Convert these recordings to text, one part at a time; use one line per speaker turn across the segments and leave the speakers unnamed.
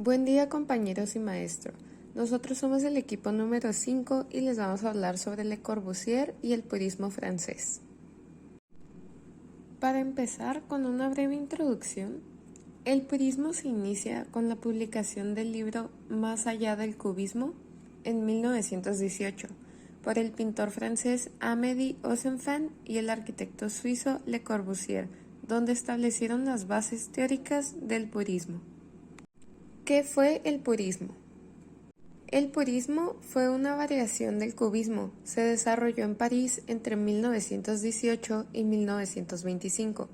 Buen día compañeros y maestro. Nosotros somos el equipo número 5 y les vamos a hablar sobre Le Corbusier y el purismo francés. Para empezar con una breve introducción, el purismo se inicia con la publicación del libro Más allá del cubismo en 1918 por el pintor francés Amédée Ozenfant y el arquitecto suizo Le Corbusier, donde establecieron las bases teóricas del purismo. ¿Qué fue el purismo? El purismo fue una variación del cubismo. Se desarrolló en París entre 1918 y 1925.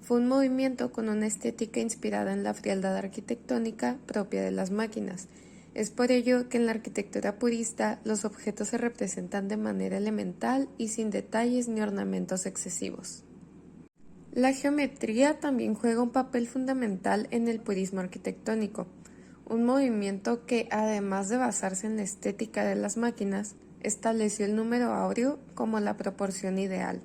Fue un movimiento con una estética inspirada en la frialdad arquitectónica propia de las máquinas. Es por ello que en la arquitectura purista los objetos se representan de manera elemental y sin detalles ni ornamentos excesivos. La geometría también juega un papel fundamental en el purismo arquitectónico, un movimiento que, además de basarse en la estética de las máquinas, estableció el número áureo como la proporción ideal.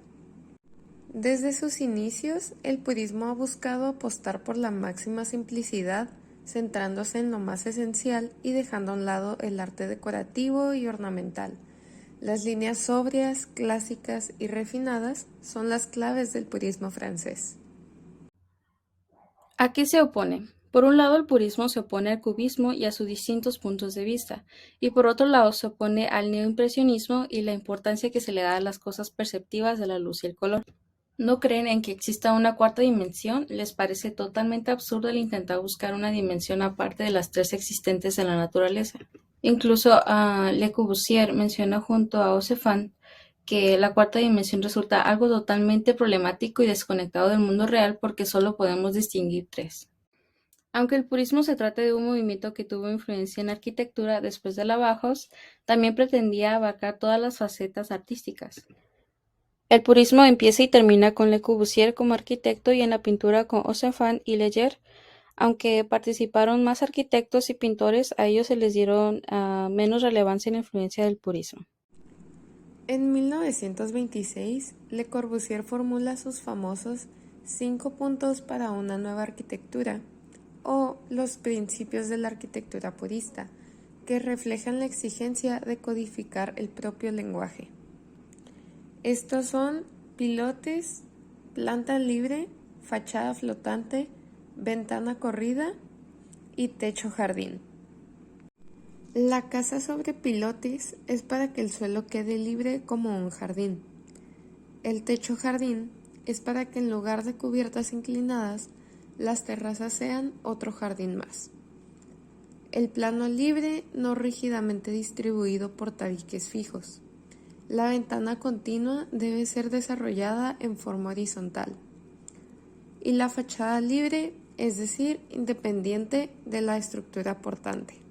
Desde sus inicios, el purismo ha buscado apostar por la máxima simplicidad, centrándose en lo más esencial y dejando a un lado el arte decorativo y ornamental. Las líneas sobrias, clásicas y refinadas son las claves del purismo francés.
¿A qué se opone? Por un lado, el purismo se opone al cubismo y a sus distintos puntos de vista, y por otro lado se opone al neoimpresionismo y la importancia que se le da a las cosas perceptivas de la luz y el color. No creen en que exista una cuarta dimensión, les parece totalmente absurdo el intentar buscar una dimensión aparte de las tres existentes en la naturaleza. Incluso Le Corbusier menciona junto a Ozenfant que la cuarta dimensión resulta algo totalmente problemático y desconectado del mundo real porque solo podemos distinguir tres. Aunque el purismo se trata de un movimiento que tuvo influencia en la arquitectura después de la Bauhaus, también pretendía abarcar todas las facetas artísticas. El purismo empieza y termina con Le Corbusier como arquitecto y en la pintura con Ozenfant y Leger. Aunque participaron más arquitectos y pintores, a ellos se les dieron menos relevancia en la influencia del purismo.
En 1926, Le Corbusier formula sus famosos 5 puntos para una nueva arquitectura, o los principios de la arquitectura purista, que reflejan la exigencia de codificar el propio lenguaje. Estos son pilotes, planta libre, fachada flotante, ventana corrida y techo jardín. La casa sobre pilotes es para que el suelo quede libre como un jardín. El techo jardín es para que en lugar de cubiertas inclinadas, las terrazas sean otro jardín más. El plano libre no rígidamente distribuido por tabiques fijos. La ventana continua debe ser desarrollada en forma horizontal. Y la fachada libre, es decir, independiente de la estructura portante.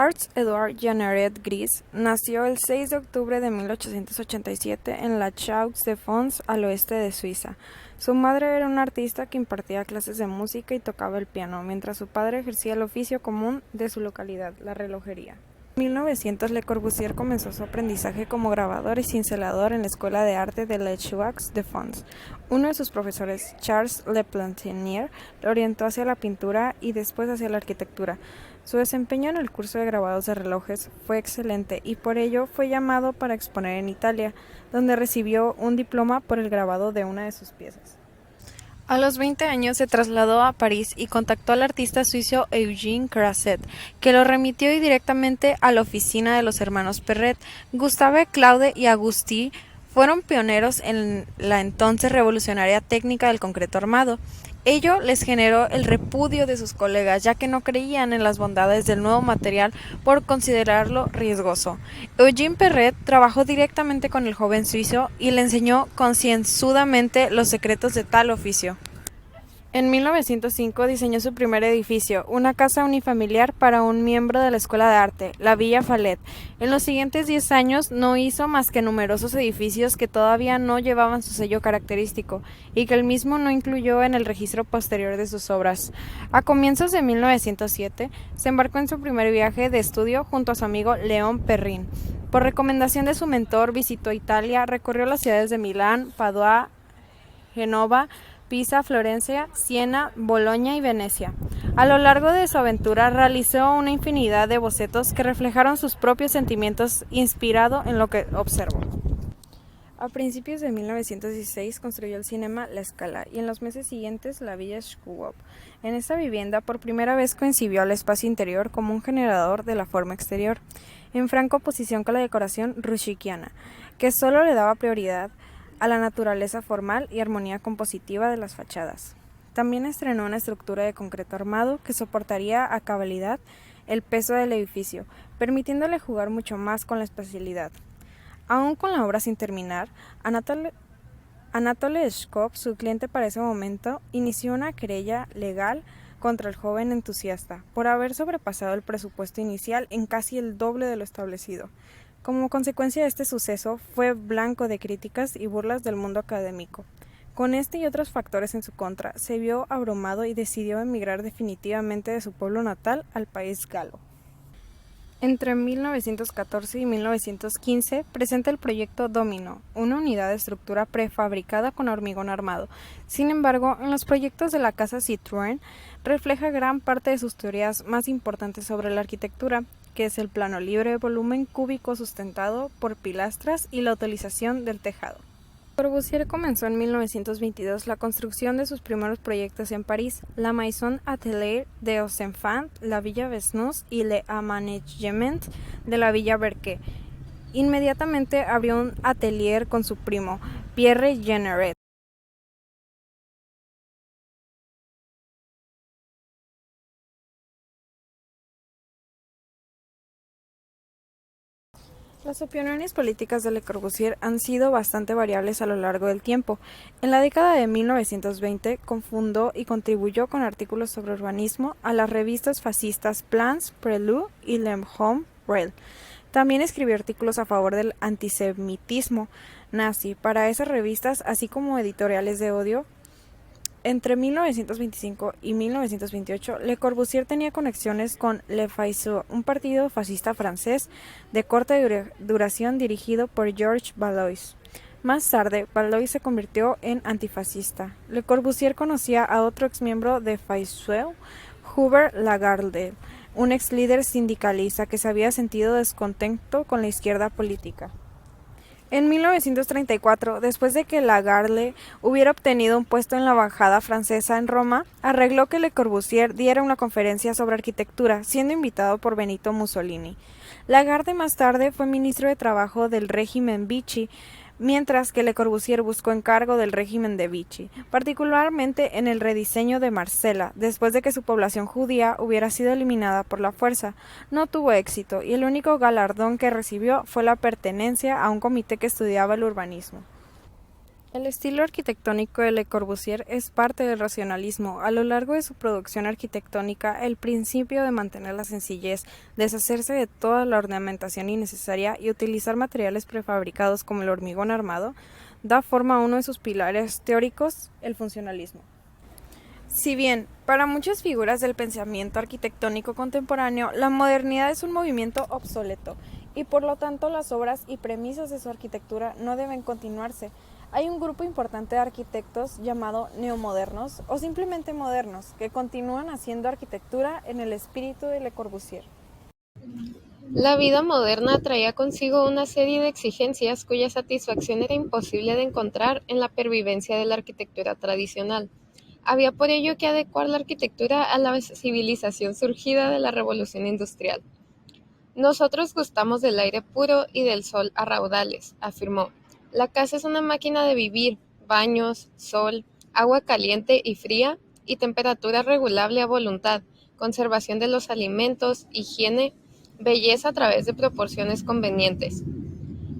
Charles-Édouard Jeanneret Gris nació el 6 de octubre de 1887 en la Chaux-de-Fonds, al oeste de Suiza. Su madre era una artista que impartía clases de música y tocaba el piano, mientras su padre ejercía el oficio común de su localidad, la relojería. En 1900, Le Corbusier comenzó su aprendizaje como grabador y cincelador en la Escuela de Arte de la Chaux-de-Fonds. Uno de sus profesores, Charles Leplantier, lo orientó hacia la pintura y después hacia la arquitectura. Su desempeño en el curso de grabados de relojes fue excelente y por ello fue llamado para exponer en Italia, donde recibió un diploma por el grabado de una de sus piezas. A los 20 años se trasladó a París y contactó al artista suizo Eugène Crasset, que lo remitió directamente a la oficina de los hermanos Perret. Gustave, Claude y Auguste fueron pioneros en la entonces revolucionaria técnica del concreto armado. Ello les generó el repudio de sus colegas, ya que no creían en las bondades del nuevo material por considerarlo riesgoso. Eugène Perret trabajó directamente con el joven suizo y le enseñó concienzudamente los secretos de tal oficio. En 1905 diseñó su primer edificio, una casa unifamiliar para un miembro de la Escuela de Arte, la Villa Fallet. En los siguientes 10 años no hizo más que numerosos edificios que todavía no llevaban su sello característico y que él mismo no incluyó en el registro posterior de sus obras. A comienzos de 1907 se embarcó en su primer viaje de estudio junto a su amigo Léon Perrin. Por recomendación de su mentor visitó Italia, recorrió las ciudades de Milán, Padua, Génova, Pisa, Florencia, Siena, Boloña y Venecia. A lo largo de su aventura realizó una infinidad de bocetos que reflejaron sus propios sentimientos inspirado en lo que observó. A principios de 1916 construyó el cinema La Scala y en los meses siguientes la Villa Schuop. En esta vivienda por primera vez concibió al espacio interior como un generador de la forma exterior, en franca oposición con la decoración ruschiana, que solo le daba prioridad a la naturaleza formal y armonía compositiva de las fachadas. También estrenó una estructura de concreto armado que soportaría a cabalidad el peso del edificio, permitiéndole jugar mucho más con la espacialidad. Aún con la obra sin terminar, Anatole Shkop, su cliente para ese momento, inició una querella legal contra el joven entusiasta por haber sobrepasado el presupuesto inicial en casi el doble de lo establecido. Como consecuencia de este suceso, fue blanco de críticas y burlas del mundo académico. Con este y otros factores en su contra, se vio abrumado y decidió emigrar definitivamente de su pueblo natal al país galo. Entre 1914 y 1915 presenta el proyecto Domino, una unidad de estructura prefabricada con hormigón armado. Sin embargo, en los proyectos de la casa Citroën refleja gran parte de sus teorías más importantes sobre la arquitectura, que es el plano libre de volumen cúbico sustentado por pilastras y la utilización del tejado. Corbusier comenzó en 1922 la construcción de sus primeros proyectos en París, la Maison Atelier de aux Enfants, la Villa Vesnus y le Aménagement de la Villa Berquet. Inmediatamente abrió un atelier con su primo, Pierre Jeanneret. Las opiniones políticas de Le Corbusier han sido bastante variables a lo largo del tiempo. En la década de 1920 confundó y contribuyó con artículos sobre urbanismo a las revistas fascistas Plans, Prelude y Le Homme Réel. También escribió artículos a favor del antisemitismo nazi para esas revistas, así como editoriales de odio. Entre 1925 y 1928, Le Corbusier tenía conexiones con Le Fayeux, un partido fascista francés de corta duración dirigido por Georges Valois. Más tarde, Valois se convirtió en antifascista. Le Corbusier conocía a otro exmiembro de Fayeux, Hubert Lagardelle, un ex líder sindicalista que se había sentido descontento con la izquierda política. En 1934, después de que Lagardelle hubiera obtenido un puesto en la embajada francesa en Roma, arregló que Le Corbusier diera una conferencia sobre arquitectura, siendo invitado por Benito Mussolini. Lagardelle más tarde fue ministro de Trabajo del régimen Vichy, mientras que Le Corbusier buscó encargo del régimen de Vichy, particularmente en el rediseño de Marsella, después de que su población judía hubiera sido eliminada por la fuerza. No tuvo éxito, y el único galardón que recibió fue la pertenencia a un comité que estudiaba el urbanismo. El estilo arquitectónico de Le Corbusier es parte del racionalismo. A lo largo de su producción arquitectónica, el principio de mantener la sencillez, deshacerse de toda la ornamentación innecesaria y utilizar materiales prefabricados como el hormigón armado, da forma a uno de sus pilares teóricos, el funcionalismo. Si bien, para muchas figuras del pensamiento arquitectónico contemporáneo, la modernidad es un movimiento obsoleto, y por lo tanto las obras y premisas de su arquitectura no deben continuarse, hay un grupo importante de arquitectos llamado neomodernos o simplemente modernos que continúan haciendo arquitectura en el espíritu de Le Corbusier.
La vida moderna traía consigo una serie de exigencias cuya satisfacción era imposible de encontrar en la pervivencia de la arquitectura tradicional. Había por ello que adecuar la arquitectura a la civilización surgida de la revolución industrial. Nosotros gustamos del aire puro y del sol a raudales, afirmó. La casa es una máquina de vivir, baños, sol, agua caliente y fría y temperatura regulable a voluntad, conservación de los alimentos, higiene, belleza a través de proporciones convenientes.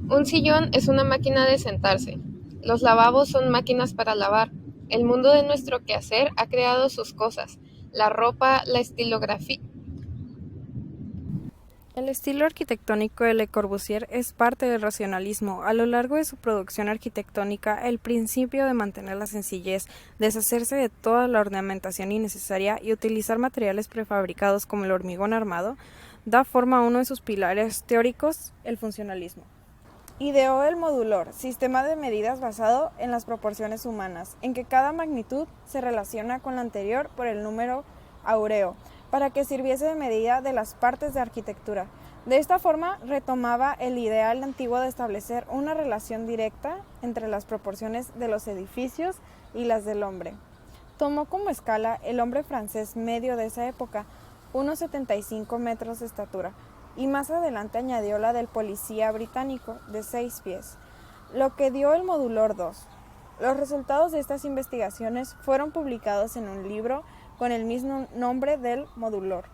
Un sillón es una máquina de sentarse. Los lavabos son máquinas para lavar. El mundo de nuestro quehacer ha creado sus cosas, la ropa, la estilografía.
El estilo arquitectónico de Le Corbusier es parte del racionalismo. A lo largo de su producción arquitectónica, el principio de mantener la sencillez, deshacerse de toda la ornamentación innecesaria y utilizar materiales prefabricados como el hormigón armado, da forma a uno de sus pilares teóricos, el funcionalismo. Ideó el modulor, sistema de medidas basado en las proporciones humanas, en que cada magnitud se relaciona con la anterior por el número áureo, para que sirviese de medida de las partes de arquitectura. De esta forma retomaba el ideal antiguo de establecer una relación directa entre las proporciones de los edificios y las del hombre. Tomó como escala el hombre francés medio de esa época, unos 75 metros de estatura, y más adelante añadió la del policía británico, de 6 pies, lo que dio el modulor 2. Los resultados de estas investigaciones fueron publicados en un libro con el mismo nombre del modulor.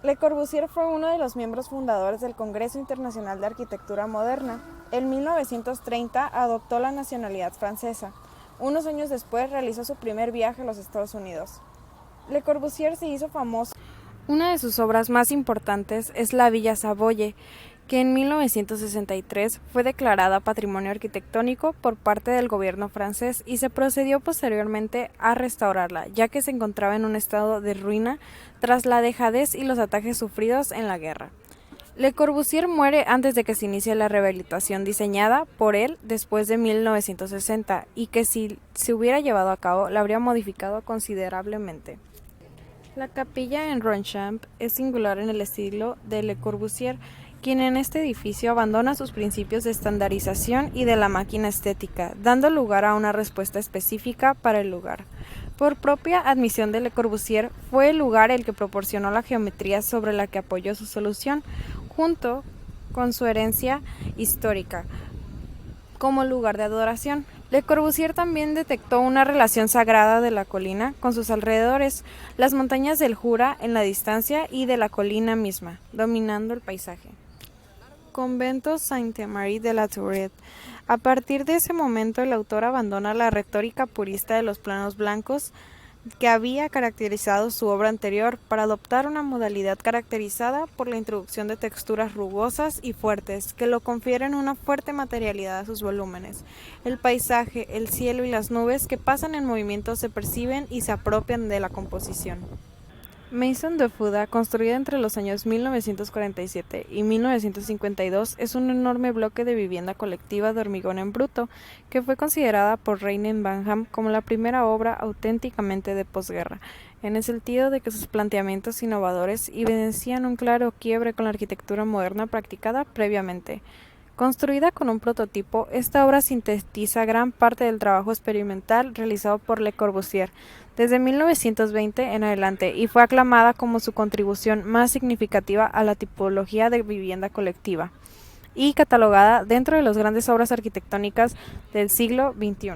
Le Corbusier fue uno de los miembros fundadores del Congreso Internacional de Arquitectura Moderna. En 1930 adoptó la nacionalidad francesa. Unos años después realizó su primer viaje a los Estados Unidos. Le Corbusier se hizo famoso. Una de sus obras más importantes es la Villa Savoye, que en 1963 fue declarada Patrimonio Arquitectónico por parte del gobierno francés y se procedió posteriormente a restaurarla, ya que se encontraba en un estado de ruina tras la dejadez y los ataques sufridos en la guerra. Le Corbusier muere antes de que se inicie la rehabilitación diseñada por él después de 1960 y que si se hubiera llevado a cabo la habría modificado considerablemente. La capilla en Ronchamp es singular en el estilo de Le Corbusier, quien en este edificio abandona sus principios de estandarización y de la máquina estética, dando lugar a una respuesta específica para el lugar. Por propia admisión de Le Corbusier, fue el lugar el que proporcionó la geometría sobre la que apoyó su solución, junto con su herencia histórica, como lugar de adoración. Le Corbusier también detectó una relación sagrada de la colina con sus alrededores, las montañas del Jura en la distancia y de la colina misma, dominando el paisaje. Convento Sainte-Marie de la Tourette. A partir de ese momento el autor abandona la retórica purista de los planos blancos que había caracterizado su obra anterior para adoptar una modalidad caracterizada por la introducción de texturas rugosas y fuertes que lo confieren una fuerte materialidad a sus volúmenes. El paisaje, el cielo y las nubes que pasan en movimiento se perciben y se apropian de la composición. Maison de Fuda, construida entre los años 1947 y 1952, es un enorme bloque de vivienda colectiva de hormigón en bruto, que fue considerada por Reinen Banham como la primera obra auténticamente de posguerra, en el sentido de que sus planteamientos innovadores evidencian un claro quiebre con la arquitectura moderna practicada previamente. Construida con un prototipo, esta obra sintetiza gran parte del trabajo experimental realizado por Le Corbusier desde 1920 en adelante y fue aclamada como su contribución más significativa a la tipología de vivienda colectiva y catalogada dentro de las grandes obras arquitectónicas del siglo XXI.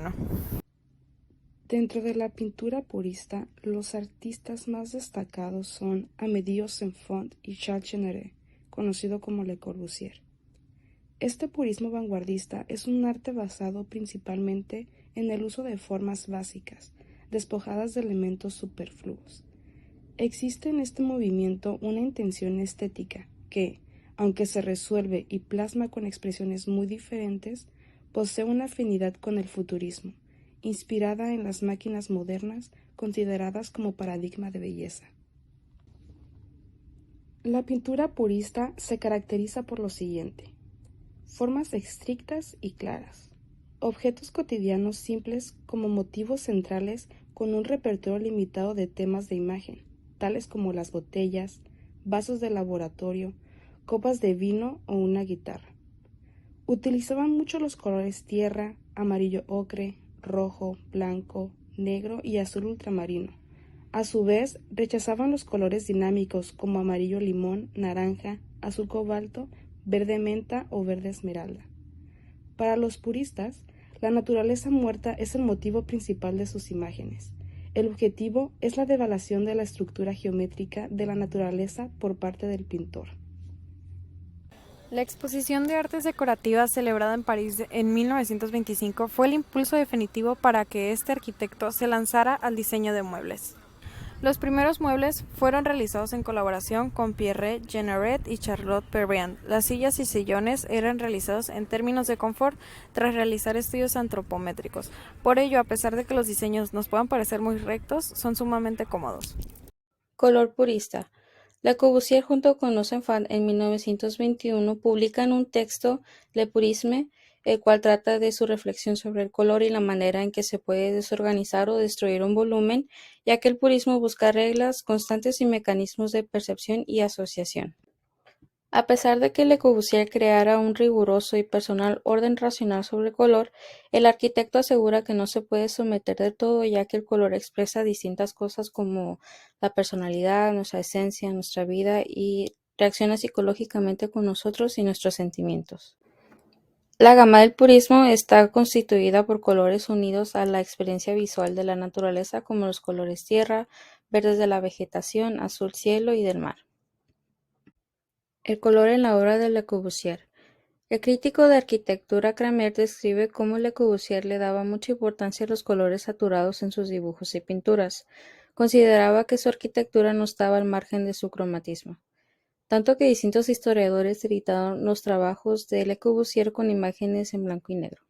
Dentro de la pintura purista, los artistas más destacados son Amédée Saint-Fond y Charles Jeanneret, conocido como Le Corbusier. Este purismo vanguardista es un arte basado principalmente en el uso de formas básicas, despojadas de elementos superfluos. Existe en este movimiento una intención estética que, aunque se resuelve y plasma con expresiones muy diferentes, posee una afinidad con el futurismo, inspirada en las máquinas modernas consideradas como paradigma de belleza. La pintura purista se caracteriza por lo siguiente: formas estrictas y claras, objetos cotidianos simples como motivos centrales con un repertorio limitado de temas de imagen, tales como las botellas, vasos de laboratorio, copas de vino o una guitarra. Utilizaban mucho los colores tierra, amarillo ocre, rojo, blanco, negro y azul ultramarino. A su vez, rechazaban los colores dinámicos como amarillo limón, naranja, azul cobalto, verde menta o verde esmeralda. Para los puristas, la naturaleza muerta es el motivo principal de sus imágenes. El objetivo es la devaluación de la estructura geométrica de la naturaleza por parte del pintor.
La exposición de artes decorativas celebrada en París en 1925 fue el impulso definitivo para que este arquitecto se lanzara al diseño de muebles. Los primeros muebles fueron realizados en colaboración con Pierre Jeanneret y Charlotte Perriand. Las sillas y sillones eran realizados en términos de confort tras realizar estudios antropométricos. Por ello, a pesar de que los diseños nos puedan parecer muy rectos, son sumamente cómodos.
Color purista. Le Corbusier junto con los Enfants en 1921 publican un texto, Le Purisme, el cual trata de su reflexión sobre el color y la manera en que se puede desorganizar o destruir un volumen, ya que el purismo busca reglas constantes y mecanismos de percepción y asociación. A pesar de que Le Corbusier creara un riguroso y personal orden racional sobre el color, el arquitecto asegura que no se puede someter del todo, ya que el color expresa distintas cosas como la personalidad, nuestra esencia, nuestra vida y reacciona psicológicamente con nosotros y nuestros sentimientos. La gama del purismo está constituida por colores unidos a la experiencia visual de la naturaleza, como los colores tierra, verdes de la vegetación, azul cielo y del mar. El color en la obra de Le Corbusier. El crítico de arquitectura Cramer describe cómo Le Corbusier le daba mucha importancia a los colores saturados en sus dibujos y pinturas. Consideraba que su arquitectura no estaba al margen de su cromatismo, tanto que distintos historiadores editaron los trabajos de Le Corbusier con imágenes en blanco y negro.